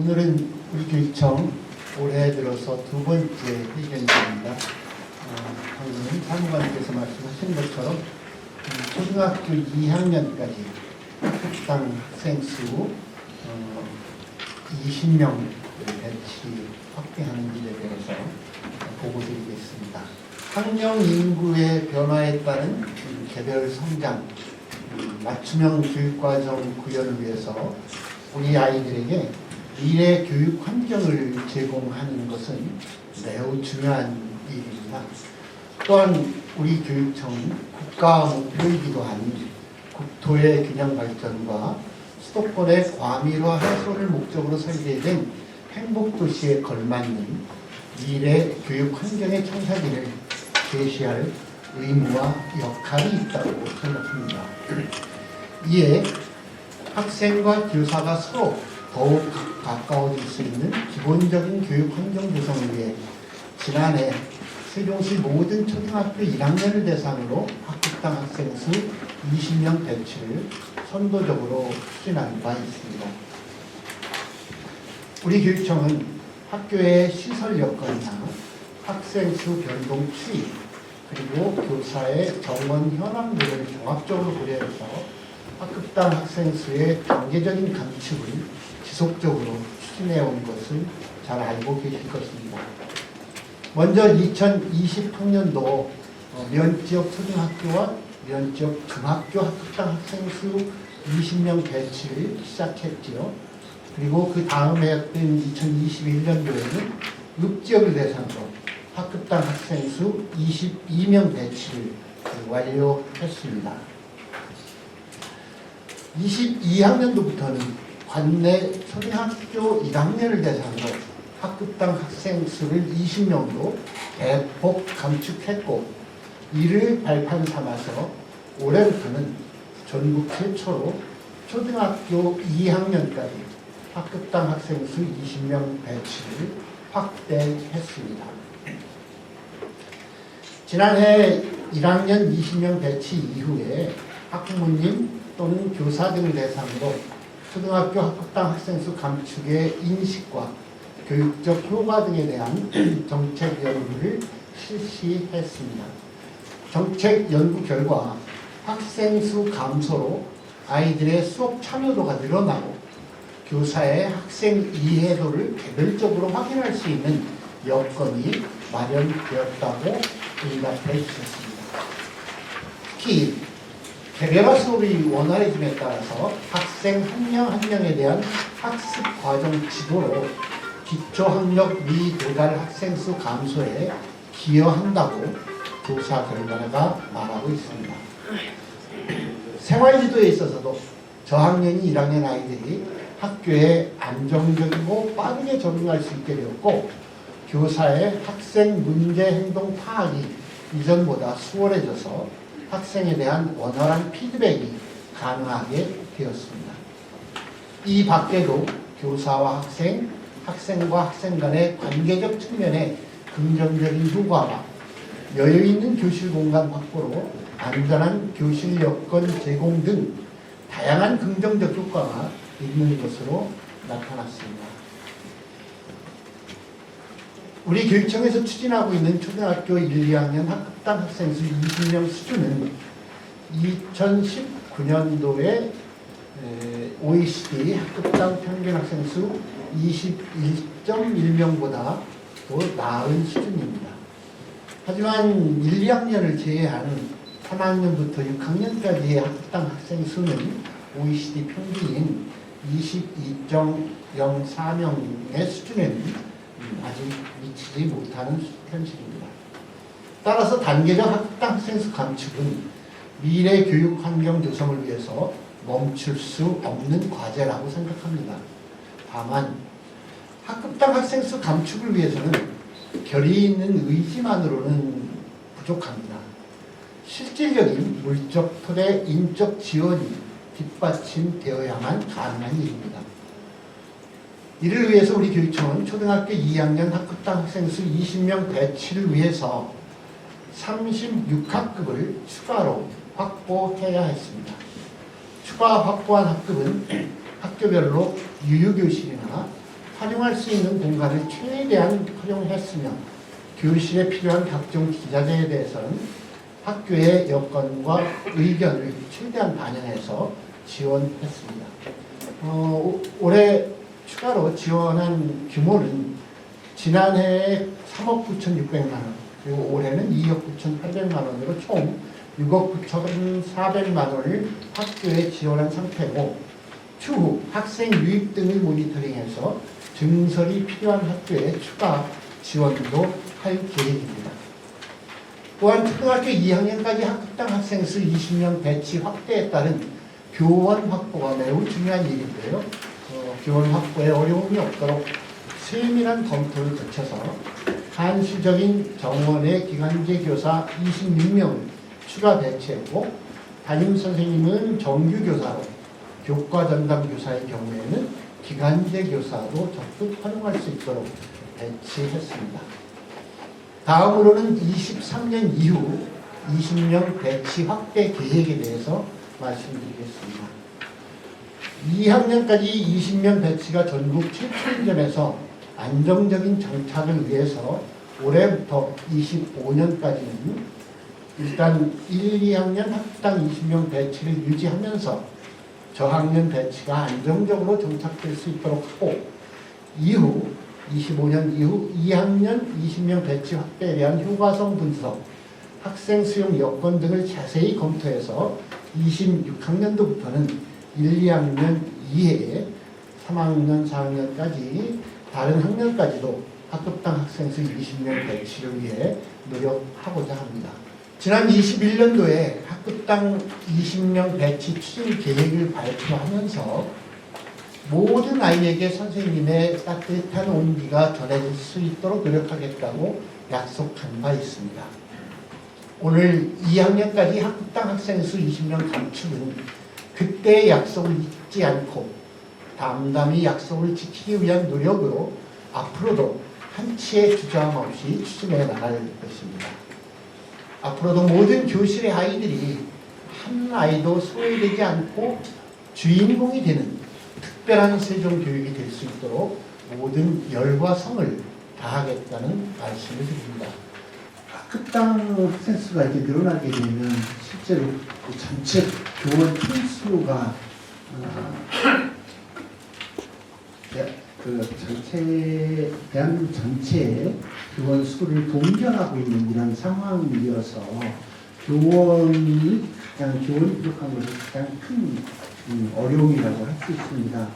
오늘은 우리 교육청 올해 들어서 두 번째 회견입니다. 방금 사무관님께서 말씀하신 것처럼 초등학교 2학년까지 학급당 학생 수 20명 배치 확대하는 일에 대해서 보고드리겠습니다. 학령 인구의 변화에 따른 개별 성장, 맞춤형 교육과정 구현을 위해서 우리 아이들에게 미래 교육 환경을 제공하는 것은 매우 중요한 일입니다. 또한 우리 교육청은 국가 목표이기도 한 국토의 균형 발전과 수도권의 과밀화 해소를 목적으로 설계된 행복도시에 걸맞는 미래 교육 환경의 창사기를 제시할 의무와 역할이 있다고 생각합니다. 이에 학생과 교사가 서로 더욱 가까워질 수 있는 기본적인 교육 환경 조성을 위해 지난해 세종시 모든 초등학교 1학년을 대상으로 학급당 학생 수 20명 배치를 선도적으로 추진한 바 있습니다. 우리 교육청은 학교의 시설 여건이나 학생 수 변동 추이 그리고 교사의 정원 현황들을 종합적으로 고려해서 학급당 학생 수의 단계적인 감축을 지속적으로 추진해온 것을 잘 알고 계실 것입니다. 먼저 2020학년도 면지역 초등학교와 면지역 중학교 학급당 학생 수 20명 배치를 시작했지요. 그리고 그 다음 해였던 2021년도에는 읍지역을 대상으로 학급당 학생 수 22명 배치를 완료했습니다. 22학년도부터는 관내 초등학교 1학년을 대상으로 학급당 학생 수를 20명으로 대폭 감축했고, 이를 발판 삼아서 올해부터는 전국 최초로 초등학교 2학년까지 학급당 학생 수 20명 배치를 확대했습니다. 지난해 1학년 20명 배치 이후에 학부모님 또는 교사 등을 대상으로 초등학교 학급당 학생 수 감축의 인식과 교육적 효과 등에 대한 정책 연구를 실시했습니다. 정책 연구 결과 학생 수 감소로 아이들의 수업 참여도가 늘어나고 교사의 학생 이해도를 개별적으로 확인할 수 있는 여건이 마련되었다고 응답해 주셨습니다. 특히 개별화 수업이 원활해짐에 따라서 학생 한 명 한 명에 대한 학습 과정 지도로 기초학력 미도달 학생 수 감소에 기여한다고 조사 결과가 말하고 있습니다. 생활지도에 있어서도 저학년이 1학년 아이들이 학교에 안정적이고 빠르게 적응할 수 있게 되었고, 교사의 학생 문제 행동 파악이 이전보다 수월해져서 학생에 대한 원활한 피드백이 가능하게 되었습니다. 이 밖에도 교사와 학생, 학생과 학생 간의 관계적 측면의 긍정적인 효과와 여유있는 교실 공간 확보로 안전한 교실 여건 제공 등 다양한 긍정적 효과가 있는 것으로 나타났습니다. 우리 교육청에서 추진하고 있는 초등학교 1, 2학년 학급당 학생 수 20명 수준은 2019년도에 OECD 학급당 평균 학생 수 21.1명보다 더 나은 수준입니다. 하지만 1, 2학년을 제외하는 3학년부터 6학년까지의 학급당 학생 수는 OECD 평균인 22.04명의 수준에는 아직 미치지 못하는 현실입니다. 따라서 단계적 학급당 학생 수 감축은 미래 교육 환경 조성을 위해서 멈출 수 없는 과제라고 생각합니다. 다만 학급당 학생 수 감축을 위해서는 결의 있는 의지만으로는 부족합니다. 실질적인 물적, 토대, 인적 지원이 뒷받침되어야만 가능한 일입니다. 이를 위해서 우리 교육청은 초등학교 2학년 학급당 학생 수 20명 배치를 위해서 36학급을 추가로 확보해야 했습니다. 추가 확보한 학급은 학교별로 유휴교실이나 활용할 수 있는 공간을 최대한 활용했으며 교실에 필요한 각종 기자재에 대해서는 학교의 여건과 의견을 최대한 반영해서 지원했습니다. 올해 추가로 지원한 규모는 지난해에 3억 9,600만 원, 그리고 올해는 2억 9,800만 원으로 총 6억 9,400만 원을 학교에 지원한 상태고, 추후 학생 유입 등을 모니터링해서 증설이 필요한 학교에 추가 지원도 할 계획입니다. 또한 초등학교 2학년까지 학급당 학생 수 20명 배치 확대에 따른 교원 확보가 매우 중요한 일인데요. 교원 확보에 어려움이 없도록 세밀한 검토를 거쳐서 한시적인 정원의 기간제 교사 26명을 추가 배치했고, 담임 선생님은 정규 교사로, 교과 전담 교사의 경우에는 기간제 교사도 적극 활용할 수 있도록 배치했습니다. 다음으로는 23년 이후 20명 배치 확대 계획에 대해서 말씀드리겠습니다. 2학년까지 20명 배치가 전국 최초인점에서 안정적인 정착을 위해서 올해부터 25년까지는 일단 1, 2학년 학당 20명 배치를 유지하면서 저학년 배치가 안정적으로 정착될 수 있도록 하고, 이후 25년 이후 2학년 20명 배치 확대에 대한 효과성 분석, 학생 수용 여건 등을 자세히 검토해서 26학년도부터는 1, 2학년 이외에 3학년, 4학년까지 다른 학년까지도 학급당 학생 수 20명 배치를 위해 노력하고자 합니다. 지난 21년도에 학급당 20명 배치 추진 계획을 발표하면서 모든 아이에게 선생님의 따뜻한 온기가 전해질 수 있도록 노력하겠다고 약속한 바 있습니다. 오늘 2학년까지 학급당 학생 수 20명 감축은 그때의 약속을 잊지 않고 담담히 약속을 지키기 위한 노력으로 앞으로도 한치의 주저함 없이 추진해 나갈 것입니다. 앞으로도 모든 교실의 아이들이 한 아이도 소외되지 않고 주인공이 되는 특별한 세종교육이 될 수 있도록 모든 열과 성을 다하겠다는 말씀을 드립니다. 학급당 학생 수가 이렇게 늘어나게 되면 실제로 그 전체 교원 총수가 대한민국 전체의 교원 수를 동결하고 있는 이런 상황이어서 교원이 부족한 것이 가장 큰 어려움이라고 할 수 있습니다.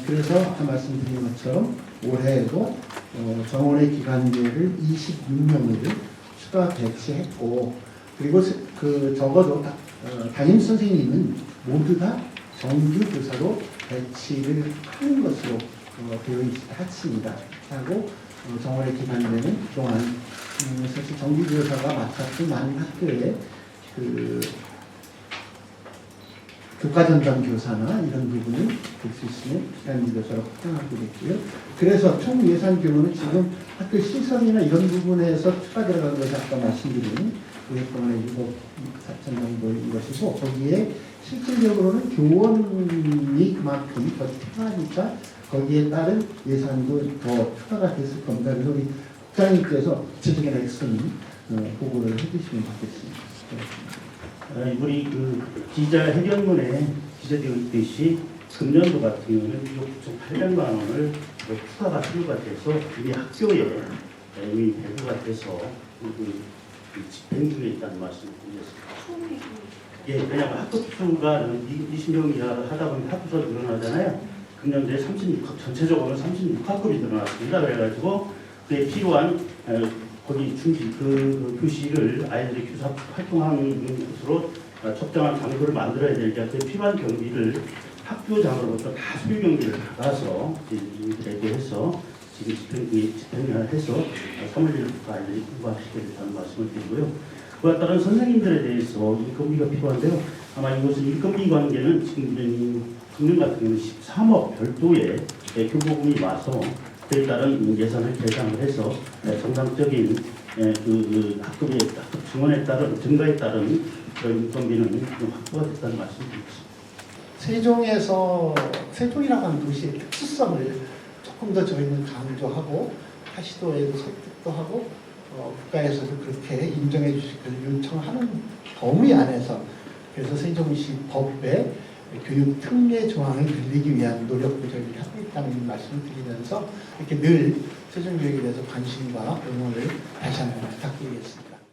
그래서 아까 말씀드린 것처럼 올해에도 정원의 기간제를 26명을 추가 배치했고, 그리고 적어도 담임 선생님은 모두 다 정규 교사로 배치를 하는 것으로 되어 있습니다. 하고 정원의 기간제는 그동안 사실 정규 교사가 맡았던 많은 학교에 교과 전담 교사나 이런 부분을 볼 수 있으면 기간제 교사로 확장하게 됐고요. 그래서 총 예산 규모는 지금 학교 시설이나 이런 부분에서 추가 들어간 것이 아까 말씀드린 900동안의 6억 4천 정도인 것이고, 거기에 실질적으로는 교원이 그만큼 더 필요하니까 거기에 따른 예산도 더 추가가 됐을 겁니다. 그래서 우리 국장님께서 구체적인 액션 보고를 해주시면 좋겠습니다. 우리 기자회견문에 기재되어 있듯이 금년도 같은 경우는 1억 9,800만 원을 추가가 필요가 돼서 우리 학교에 이미 배부가 돼서 집행 중에 있다는 말씀을 드리겠습니다. 예, 왜냐하면 학급수가 20명 이하를 하다 보면 학급수가 늘어나잖아요. 금년도에 전체적으로는 36학급이 늘어났습니다. 그래가지고 그에 필요한 거기 중지 그 교실을 아이들이 교사 활동하는 곳으로 적정한 장소를 만들어야 되니까 그 필요한 경비를 학교장으로부터 다 소유 경비를 받아서 이들에게 해서 지금 집행을 해서 3월 1일부터 아이들이 공부하시겠다는 말씀을 드리고요. 그와 따른 선생님들에 대해서 인건비가 필요한데요. 아마 이것은 인건비 관계는 지금 금년 같은 경우는 13억 별도의 교부금이 와서 그에 따른 예산을 계산을 해서 정상적인 학급 증원에 따른 증가에 따른 그런 인건비는 확보가 됐다는 말씀드리겠습니다. 세종이라고 하는 도시의 특수성을 조금 더 저희는 강조하고 하시도에도 설득도 하고 국가에서도 그렇게 인정해 주실 것을 요청하는 범위 안에서 그래서 세종시 법에 교육 특례 조항을 늘리기 위한 노력도 저희들이 하고 있다는 말씀을 드리면서 이렇게 늘 세종교육에 대해서 관심과 응원을 다시 한번 부탁드리겠습니다.